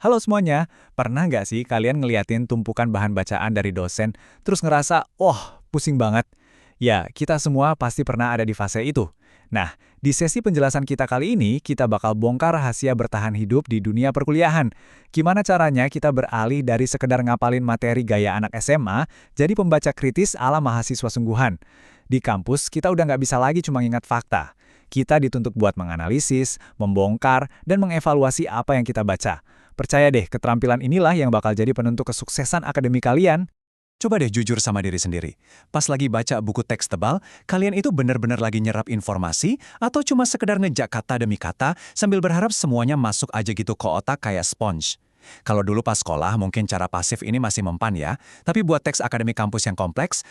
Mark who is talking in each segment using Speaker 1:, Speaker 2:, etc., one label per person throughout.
Speaker 1: Halo semuanya, pernah nggak sih kalian ngeliatin tumpukan bahan bacaan dari dosen, terus ngerasa, wah, pusing banget? Ya, kita semua pasti pernah ada di fase itu. Nah, di sesi penjelasan kita kali ini, kita bakal bongkar rahasia bertahan hidup di dunia perkuliahan. Gimana caranya kita beralih dari sekedar ngapalin materi gaya anak SMA, jadi pembaca kritis ala mahasiswa sungguhan. Di kampus, kita udah nggak bisa lagi cuma ingat fakta. Kita dituntut buat menganalisis, membongkar, dan mengevaluasi apa yang kita baca. Percaya deh, keterampilan inilah yang bakal jadi penentu kesuksesan akademik kalian.
Speaker 2: Coba deh jujur sama diri sendiri. Pas lagi baca buku teks tebal, kalian itu benar-benar lagi nyerap informasi atau cuma sekedar ngejak kata demi kata sambil berharap semuanya masuk aja gitu ke otak kayak sponge? Kalau dulu pas sekolah mungkin cara pasif ini masih mempan ya, tapi buat teks akademik kampus yang kompleks,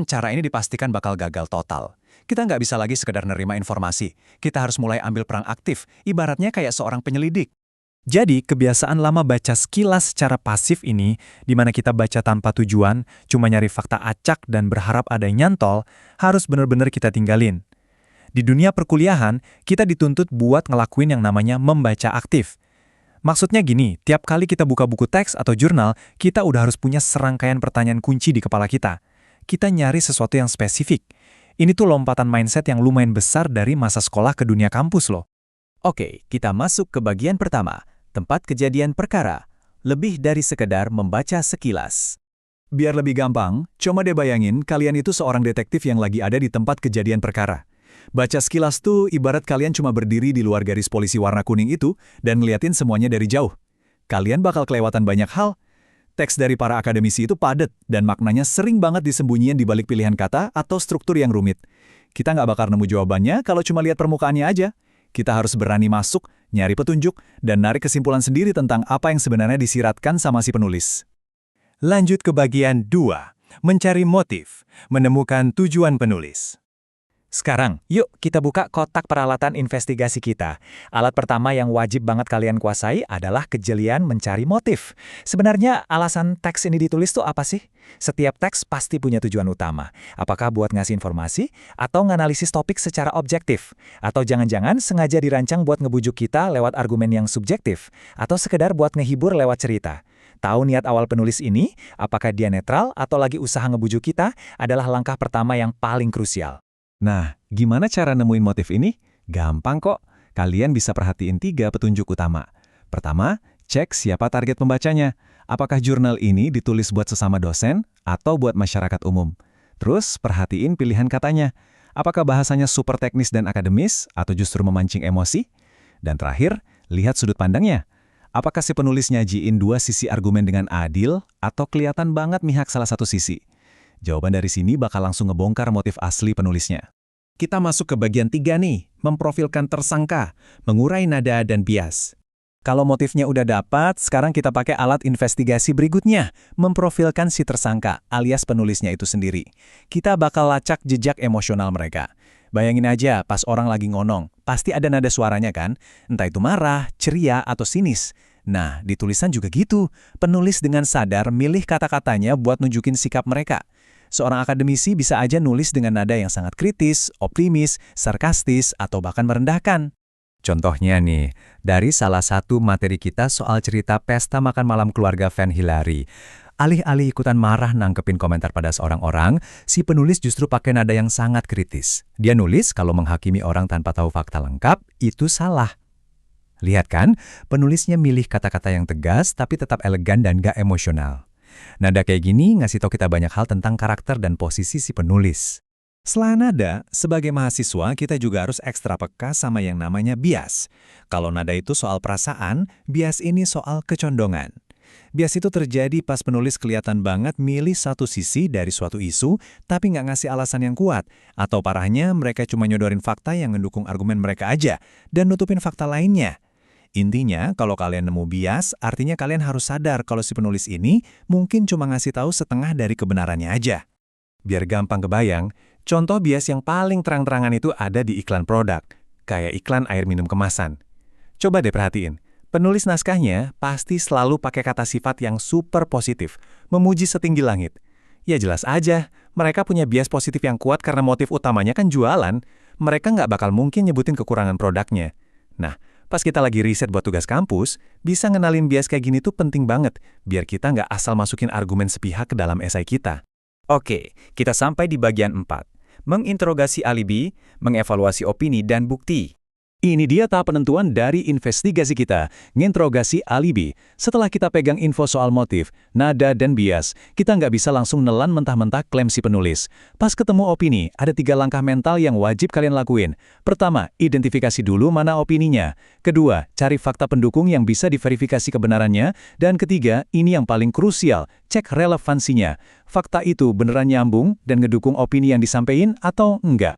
Speaker 2: cara ini dipastikan bakal gagal total. Kita nggak bisa lagi sekedar nerima informasi, kita harus mulai ambil perang aktif, ibaratnya kayak seorang penyelidik.
Speaker 3: Jadi, kebiasaan lama baca sekilas secara pasif ini, di mana kita baca tanpa tujuan, cuma nyari fakta acak dan berharap ada yang nyantol, harus benar-benar kita tinggalin. Di dunia perkuliahan, kita dituntut buat ngelakuin yang namanya membaca aktif. Maksudnya gini, tiap kali kita buka buku teks atau jurnal, kita udah harus punya serangkaian pertanyaan kunci di kepala kita. Kita nyari sesuatu yang spesifik. Ini tuh lompatan mindset yang lumayan besar dari masa sekolah ke dunia kampus loh.
Speaker 4: Oke, kita masuk ke bagian pertama. Tempat kejadian perkara, lebih dari sekedar membaca sekilas.
Speaker 1: Biar lebih gampang, coba deh bayangin kalian itu seorang detektif yang lagi ada di tempat kejadian perkara. Baca sekilas tuh ibarat kalian cuma berdiri di luar garis polisi warna kuning itu dan ngeliatin semuanya dari jauh. Kalian bakal kelewatan banyak hal. Teks dari para akademisi itu padat dan maknanya sering banget disembunyiin di balik pilihan kata atau struktur yang rumit. Kita nggak bakal nemu jawabannya kalau cuma lihat permukaannya aja. Kita harus berani masuk, nyari petunjuk, dan narik kesimpulan sendiri tentang apa yang sebenarnya disiratkan sama si penulis.
Speaker 3: Lanjut ke bagian 2, mencari motif, menemukan tujuan penulis.
Speaker 4: Sekarang, yuk kita buka kotak peralatan investigasi kita. Alat pertama yang wajib banget kalian kuasai adalah kejelian mencari motif. Sebenarnya alasan teks ini ditulis tuh apa sih? Setiap teks pasti punya tujuan utama. Apakah buat ngasih informasi, atau nganalisis topik secara objektif? Atau jangan-jangan sengaja dirancang buat ngebujuk kita lewat argumen yang subjektif? Atau sekedar buat ngehibur lewat cerita? Tahu niat awal penulis ini, apakah dia netral atau lagi usaha ngebujuk kita, adalah langkah pertama yang paling krusial.
Speaker 1: Nah, gimana cara nemuin motif ini? Gampang kok. Kalian bisa perhatiin 3 petunjuk utama. Pertama, cek siapa target pembacanya. Apakah jurnal ini ditulis buat sesama dosen atau buat masyarakat umum? Terus, perhatiin pilihan katanya. Apakah bahasanya super teknis dan akademis atau justru memancing emosi? Dan terakhir, lihat sudut pandangnya. Apakah si penulis nyajiin 2 sisi argumen dengan adil atau kelihatan banget mihak salah satu sisi? Jawaban dari sini bakal langsung ngebongkar motif asli penulisnya.
Speaker 3: Kita masuk ke bagian 3 nih, memprofilkan tersangka, mengurai nada dan bias.
Speaker 4: Kalau motifnya udah dapat, sekarang kita pakai alat investigasi berikutnya, memprofilkan si tersangka alias penulisnya itu sendiri. Kita bakal lacak jejak emosional mereka. Bayangin aja pas orang lagi ngonong, pasti ada nada suaranya kan? Entah itu marah, ceria, atau sinis. Nah, di tulisan juga gitu. Penulis dengan sadar milih kata-katanya buat nunjukin sikap mereka. Seorang akademisi bisa aja nulis dengan nada yang sangat kritis, optimis, sarkastis, atau bahkan merendahkan.
Speaker 1: Contohnya nih, dari salah satu materi kita soal cerita pesta makan malam keluarga Van Hillary. Alih-alih ikutan marah nangkepin komentar pada seorang orang, si penulis justru pakai nada yang sangat kritis. Dia nulis kalau menghakimi orang tanpa tahu fakta lengkap, itu salah. Lihat kan, penulisnya milih kata-kata yang tegas tapi tetap elegan dan gak emosional. Nada kayak gini ngasih tahu kita banyak hal tentang karakter dan posisi si penulis. Selain nada, sebagai mahasiswa kita juga harus ekstra peka sama yang namanya bias. Kalau nada itu soal perasaan, bias ini soal kecondongan. Bias itu terjadi pas penulis kelihatan banget milih satu sisi dari suatu isu, tapi nggak ngasih alasan yang kuat. Atau parahnya, mereka cuma nyodorin fakta yang mendukung argumen mereka aja, dan nutupin fakta lainnya. Intinya, kalau kalian nemu bias, artinya kalian harus sadar kalau si penulis ini mungkin cuma ngasih tahu setengah dari kebenarannya aja. Biar gampang kebayang, contoh bias yang paling terang-terangan itu ada di iklan produk, kayak iklan air minum kemasan. Coba deh perhatiin, penulis naskahnya pasti selalu pakai kata sifat yang super positif, memuji setinggi langit. Ya jelas aja, mereka punya bias positif yang kuat karena motif utamanya kan jualan. Mereka nggak bakal mungkin nyebutin kekurangan produknya. Nah,
Speaker 3: Pas kita lagi riset buat tugas kampus, bisa ngenalin bias kayak gini tuh penting banget, biar kita nggak asal masukin argumen sepihak ke dalam esai kita.
Speaker 1: Oke, kita sampai di bagian 4. Menginterogasi alibi, mengevaluasi opini dan bukti.
Speaker 2: Ini dia tahap penentuan dari investigasi kita, nginterogasi alibi. Setelah kita pegang info soal motif, nada, dan bias, kita nggak bisa langsung nelan mentah-mentah klaim si penulis. Pas ketemu opini, ada 3 langkah mental yang wajib kalian lakuin. Pertama, identifikasi dulu mana opininya. Kedua, cari fakta pendukung yang bisa diverifikasi kebenarannya. Dan ketiga, ini yang paling krusial, cek relevansinya. Fakta itu beneran nyambung dan ngedukung opini yang disampaikan atau enggak.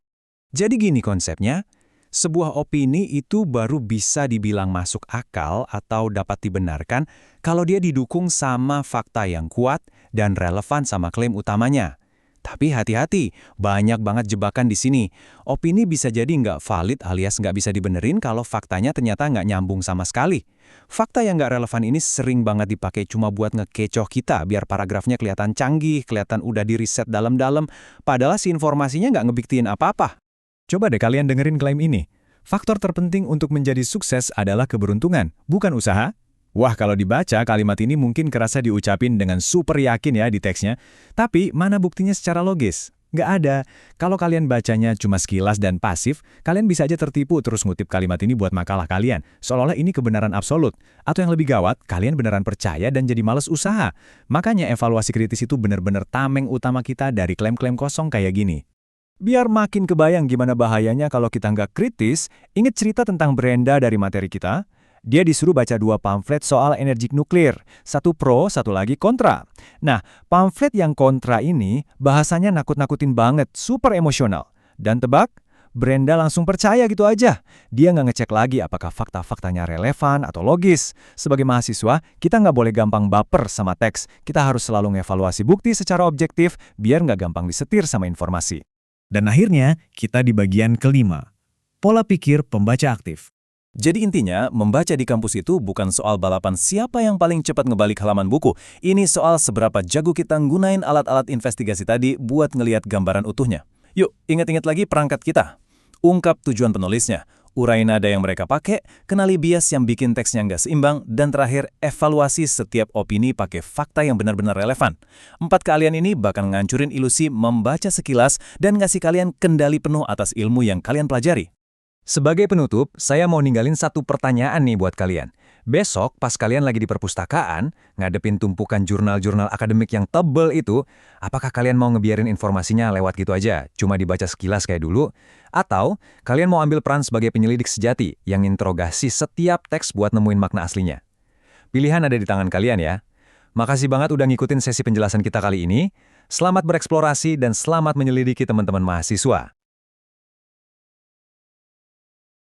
Speaker 1: Jadi gini konsepnya, sebuah opini itu baru bisa dibilang masuk akal atau dapat dibenarkan kalau dia didukung sama fakta yang kuat dan relevan sama klaim utamanya. Tapi hati-hati, banyak banget jebakan di sini. Opini bisa jadi nggak valid alias nggak bisa dibenerin kalau faktanya ternyata nggak nyambung sama sekali. Fakta yang nggak relevan ini sering banget dipakai cuma buat ngekecoh kita biar paragrafnya kelihatan canggih, kelihatan udah diriset dalam-dalam, padahal si informasinya nggak ngebuktiin apa-apa.
Speaker 3: Coba deh kalian dengerin klaim ini. Faktor terpenting untuk menjadi sukses adalah keberuntungan, bukan usaha. Wah, kalau dibaca kalimat ini mungkin kerasa diucapin dengan super yakin ya di teksnya. Tapi mana buktinya secara logis? Nggak ada. Kalau kalian bacanya cuma sekilas dan pasif, kalian bisa aja tertipu terus ngutip kalimat ini buat makalah kalian. Seolah-olah ini kebenaran absolut. Atau yang lebih gawat, kalian beneran percaya dan jadi males usaha. Makanya evaluasi kritis itu bener-bener tameng utama kita dari klaim-klaim kosong kayak gini. Biar makin kebayang gimana bahayanya kalau kita nggak kritis, ingat cerita tentang Brenda dari materi kita? Dia disuruh baca 2 pamflet soal energi nuklir, satu pro, satu lagi kontra. Nah, pamflet yang kontra ini bahasanya nakut-nakutin banget, super emosional. Dan tebak, Brenda langsung percaya gitu aja. Dia nggak ngecek lagi apakah fakta-faktanya relevan atau logis. Sebagai mahasiswa, kita nggak boleh gampang baper sama teks. Kita harus selalu ngevaluasi bukti secara objektif, biar nggak gampang disetir sama informasi. Dan akhirnya, kita di bagian kelima. Pola pikir pembaca aktif.
Speaker 2: Jadi intinya, membaca di kampus itu bukan soal balapan siapa yang paling cepat ngebalik halaman buku. Ini soal seberapa jago kita nggunain alat-alat investigasi tadi buat ngelihat gambaran utuhnya. Yuk, ingat-ingat lagi perangkat kita. Ungkap tujuan penulisnya, urai nada yang mereka pakai, kenali bias yang bikin teksnya nggak seimbang, dan terakhir, evaluasi setiap opini pakai fakta yang benar-benar relevan. 4 keahlian ini bakal ngancurin ilusi membaca sekilas dan ngasih kalian kendali penuh atas ilmu yang kalian pelajari.
Speaker 1: Sebagai penutup, saya mau ninggalin satu pertanyaan nih buat kalian. Besok, pas kalian lagi di perpustakaan, ngadepin tumpukan jurnal-jurnal akademik yang tebel itu, apakah kalian mau ngebiarin informasinya lewat gitu aja, cuma dibaca sekilas kayak dulu? Atau, kalian mau ambil peran sebagai penyelidik sejati yang interogasi setiap teks buat nemuin makna aslinya? Pilihan ada di tangan kalian ya. Makasih banget udah ngikutin sesi penjelasan kita kali ini. Selamat bereksplorasi dan selamat menyelidiki teman-teman mahasiswa.